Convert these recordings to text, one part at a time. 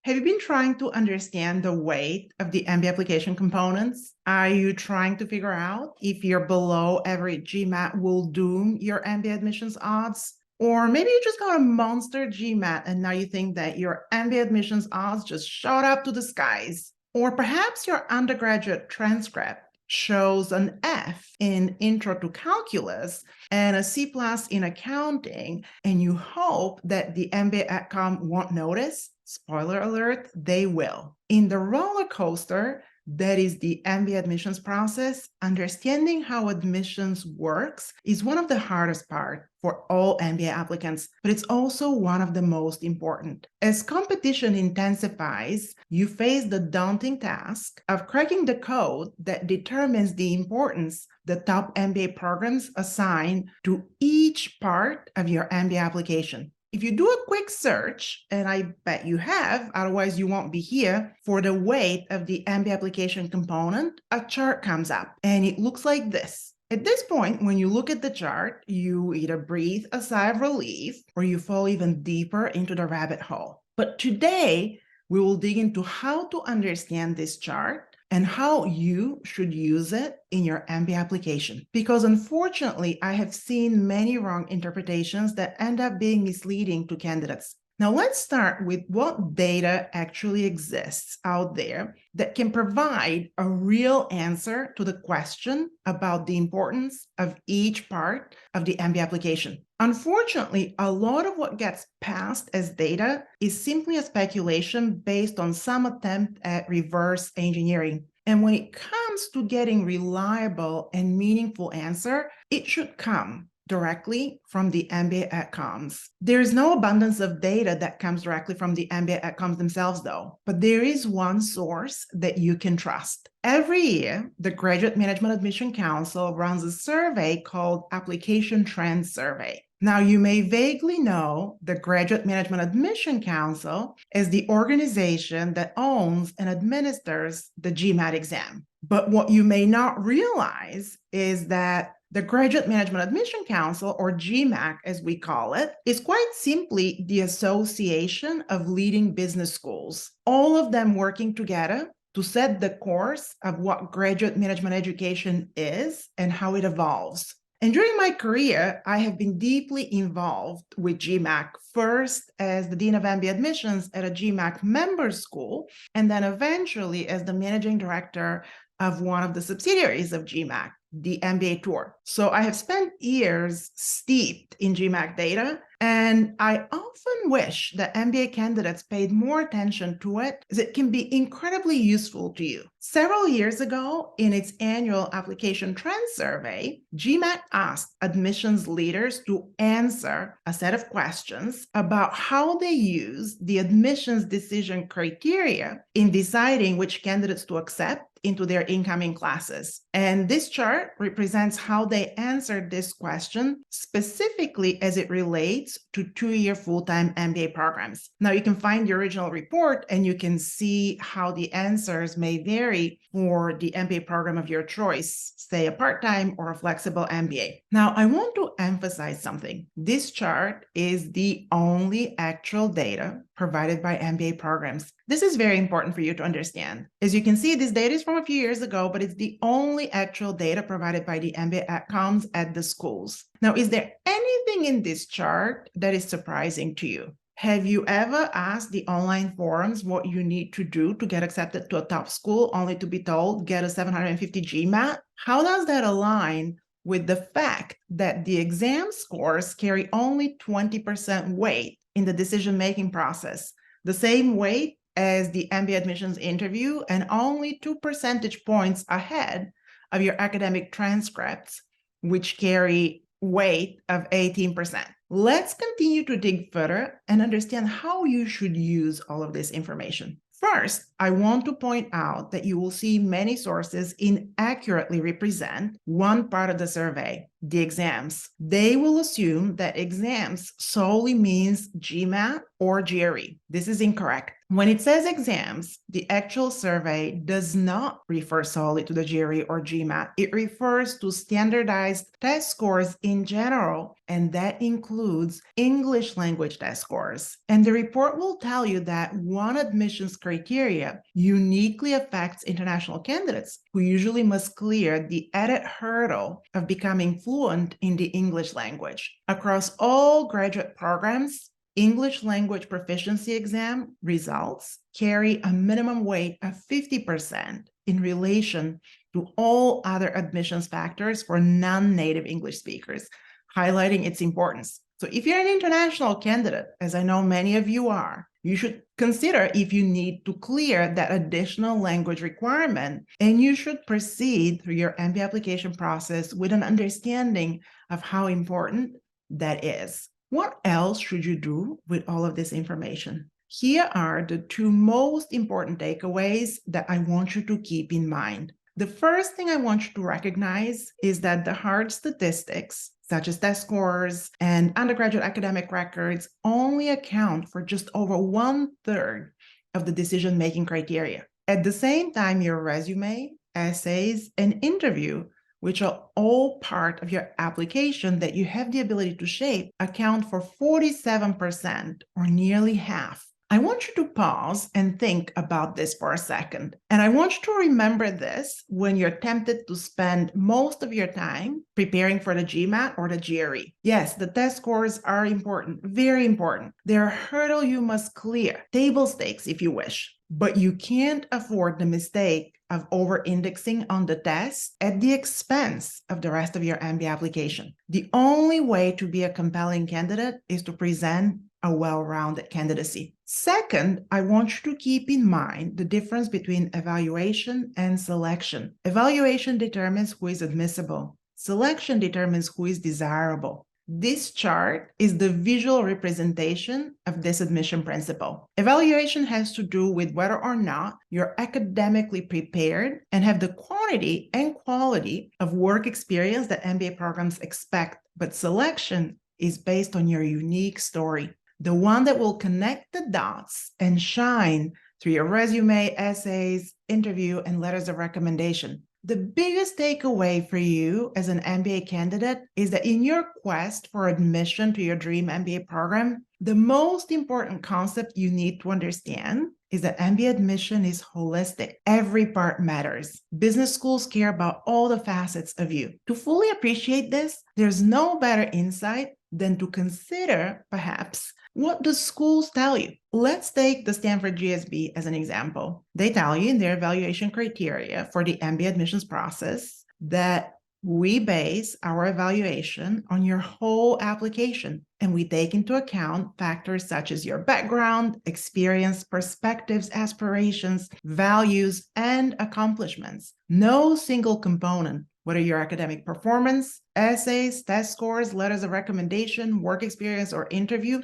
Have you been trying to understand the weight of the MBA application components? Are you trying to figure out if your below average GMAT will doom your MBA admissions odds? Or maybe you just got a monster GMAT and now you think that your MBA admissions odds just shot up to the skies. Or perhaps your undergraduate transcript shows an F in Intro to Calculus and a C+ in accounting, and you hope that the MBA AdCom won't notice. Spoiler alert, they will. In the roller coaster that is the MBA admissions process, understanding how admissions works is one of the hardest parts for all MBA applicants, but it's also one of the most important. As competition intensifies, you face the daunting task of cracking the code that determines the importance the top MBA programs assign to each part of your MBA application. If you do a quick search, and I bet you have, otherwise you won't be here, for the weight of the MBA application component, a chart comes up and it looks like this. At this point, when you look at the chart, you either breathe a sigh of relief or you fall even deeper into the rabbit hole. But today, we will dig into how to understand this chart and how you should use it in your MBA application. Because unfortunately, I have seen many wrong interpretations that end up being misleading to candidates. Now let's start with what data actually exists out there that can provide a real answer to the question about the importance of each part of the MBA application. Unfortunately, a lot of what gets passed as data is simply a speculation based on some attempt at reverse engineering. And when it comes to getting reliable and meaningful answer, it should come directly from the MBA AdComs. There is no abundance of data that comes directly from the MBA AdComs themselves, though, but there is one source that you can trust. Every year, the Graduate Management Admission Council runs a survey called Application Trends Survey. Now, you may vaguely know the Graduate Management Admission Council as the organization that owns and administers the GMAT exam. But what you may not realize is that the Graduate Management Admission Council, or GMAC as we call it, is quite simply the association of leading business schools, all of them working together to set the course of what graduate management education is and how it evolves. And during my career, I have been deeply involved with GMAC, first as the Dean of MBA Admissions at a GMAC member school, and then eventually as the Managing Director of one of the subsidiaries of GMAC, the MBA Tour. So I have spent years steeped in GMAC data, and I often wish that MBA candidates paid more attention to it, as it can be incredibly useful to you. Several years ago, in its annual application trend survey, GMAC asked admissions leaders to answer a set of questions about how they use the admissions decision criteria in deciding which candidates to accept into their incoming classes. And this chart represents how they answered this question, specifically as it relates to two-year full-time MBA programs. Now, you can find the original report and you can see how the answers may vary for the MBA program of your choice, say a part-time or a flexible MBA. Now, I want to emphasize something. This chart is the only actual data provided by MBA programs. This is very important for you to understand. As you can see, this data is from a few years ago, but it's the only actual data provided by the MBA AdComs at the schools. Now, is there anything in this chart that is surprising to you? Have you ever asked the online forums what you need to do to get accepted to a top school, only to be told, get a 750 GMAT? How does that align with the fact that the exam scores carry only 20% weight in the decision-making process, the same weight as the MBA admissions interview and only 2 percentage points ahead of your academic transcripts, which carry weight of 18%. Let's continue to dig further and understand how you should use all of this information. First, I want to point out that you will see many sources inaccurately represent one part of the survey, the exams. They will assume that exams solely means GMAT or GRE. This is incorrect. When it says exams, the actual survey does not refer solely to the GRE or GMAT. It refers to standardized test scores in general, and that includes English language test scores. And the report will tell you that one admissions criteria uniquely affects international candidates who usually must clear the added hurdle of becoming fluent in the English language. Across all graduate programs, English language proficiency exam results carry a minimum weight of 50% in relation to all other admissions factors for non-native English speakers, highlighting its importance. So if you're an international candidate, as I know many of you are, you should consider if you need to clear that additional language requirement, and you should proceed through your MBA application process with an understanding of how important that is. What else should you do with all of this information? Here are the two most important takeaways that I want you to keep in mind. The first thing I want you to recognize is that the hard statistics, such as test scores and undergraduate academic records, only account for just over 1/3 of the decision-making criteria. At the same time, your resume, essays, and interview, which are all part of your application that you have the ability to shape, account for 47%, or nearly half. I want you to pause and think about this for a second. And I want you to remember this when you're tempted to spend most of your time preparing for the GMAT or the GRE. Yes, the test scores are important, very important. They're a hurdle you must clear, table stakes if you wish. But you can't afford the mistake of over-indexing on the test at the expense of the rest of your MBA application. The only way to be a compelling candidate is to present a well-rounded candidacy. Second, I want you to keep in mind the difference between evaluation and selection. Evaluation determines who is admissible. Selection determines who is desirable. This chart is the visual representation of this admission principle. Evaluation has to do with whether or not you're academically prepared and have the quantity and quality of work experience that MBA programs expect. But selection is based on your unique story, the one that will connect the dots and shine through your resume, essays, interview, and letters of recommendation. The biggest takeaway for you as an MBA candidate is that in your quest for admission to your dream MBA program, the most important concept you need to understand is that MBA admission is holistic. Every part matters. Business schools care about all the facets of you. To fully appreciate this, there's no better insight than to consider, perhaps, what the schools tell you. Let's take the Stanford GSB as an example. They tell you in their evaluation criteria for the MBA admissions process that we base our evaluation on your whole application, and we take into account factors such as your background, experience, perspectives, aspirations, values, and accomplishments. No single component, whether your academic performance, essays, test scores, letters of recommendation, work experience, or interview,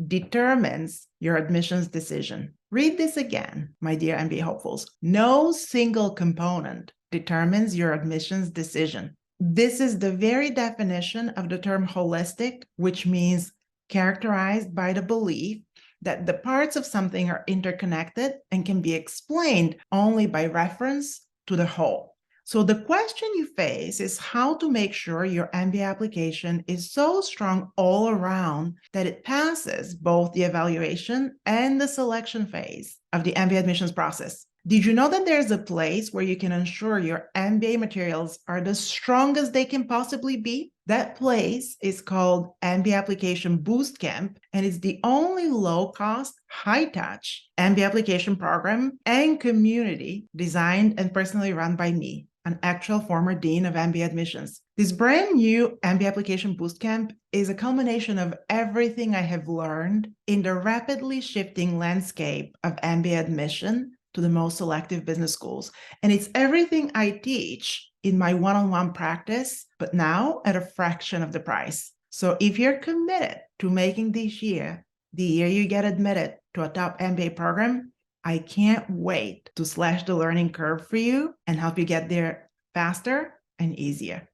determines your admissions decision. Read this again, my dear MBA hopefuls. No single component determines your admissions decision. This is the very definition of the term holistic, which means characterized by the belief that the parts of something are interconnected and can be explained only by reference to the whole. So the question you face is how to make sure your MBA application is so strong all around that it passes both the evaluation and the selection phase of the MBA admissions process. Did you know that there's a place where you can ensure your MBA materials are the strongest they can possibly be? That place is called MBA Application Boost Camp, and it's the only low-cost, high-touch MBA application program and community designed and personally run by me, an actual former dean of MBA admissions. This brand new MBA Application Boost Camp is a culmination of everything I have learned in the rapidly shifting landscape of MBA admission to the most selective business schools. And it's everything I teach in my one-on-one practice, but now at a fraction of the price. So if you're committed to making this year the year you get admitted to a top MBA program, I can't wait to slash the learning curve for you and help you get there faster and easier.